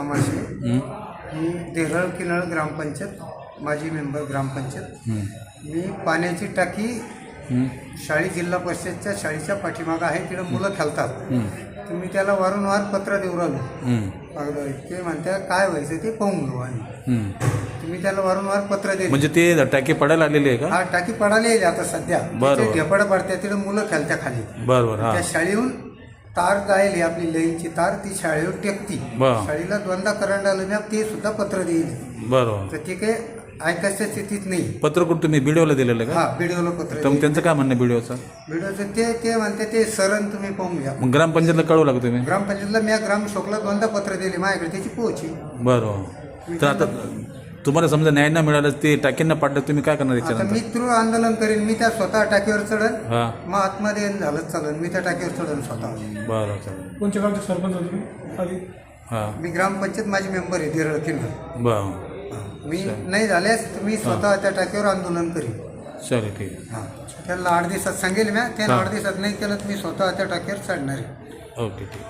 मामाशे. मी देरळ किनळ ग्रामपंचायत माजी मेंबर ग्रामपंचायत. मी पाण्याची टाकी शाळी जिल्हा परिषदच्या शाळेच्या पाठीमागं आहे, तिकडे मुलं खेळतात. तुम्ही त्याला वारंवार पत्र देऊ राहिलो. ते म्हणतात काय व्हायचं ते पाहून घेऊ आम्ही. तुम्ही त्याला वारंवार पत्र दे. म्हणजे ते टाकी पडायला आलेली आहे का? हा, टाकी पडायला येईल आता सध्या. ढेपड पडतात तिकडे मुलं खेळत्या खाली. बरोबर. त्या शाळेहून तार जाईल आपली लाईनची तार ती शाळेवर टेकती. शाळेला दोनदा करंट आलं ना ते सुद्धा पत्र देईल. बरोबर. तर ते काही ऐकायच्या स्थितीत नाही. पत्र कुठं तुम्ही बीडीओला दिलेलं का? हा, बीडीओला पत्र. त्यांचं काय म्हणणं बीडीओचं? बीडीओचं ते म्हणते ते सरण तुम्ही पाहून घ्या. मग ग्रामपंचायतला कळवलं का तुम्ही? ग्रामपंचायतला मी ग्रामसेवकला दोनदा पत्र दिले, माझ्याकडे त्याची पोहोची. बरोबर. तर आता तुम्हाला समजा न्याय न मिळालं ते टाकींना पाडलं, तुम्ही काय करणार? आता मी तीव्र आंदोलन करेन. मी त्या स्वतः टाकीवर चढन. हा, मग आतमध्ये झालं चालन, मी त्या टाकीवर चढन स्वतः. बरं, चालेल. कोणत्या गावचे सरपंच होते? हा, मी ग्रामपंचायत माझी मेंबर आहे देरळ किनळ. बरं. मी नाही झाल्यास मी स्वतः त्या टाकीवर आंदोलन करीन. चालेल, ठीक आहे. हां, त्यांना 8 दिवसात सांगेल मी. त्यांना 8 दिवसात नाही केलं तर मी स्वतः त्या टाकीवर चढणार आहे. ओके, ठीक.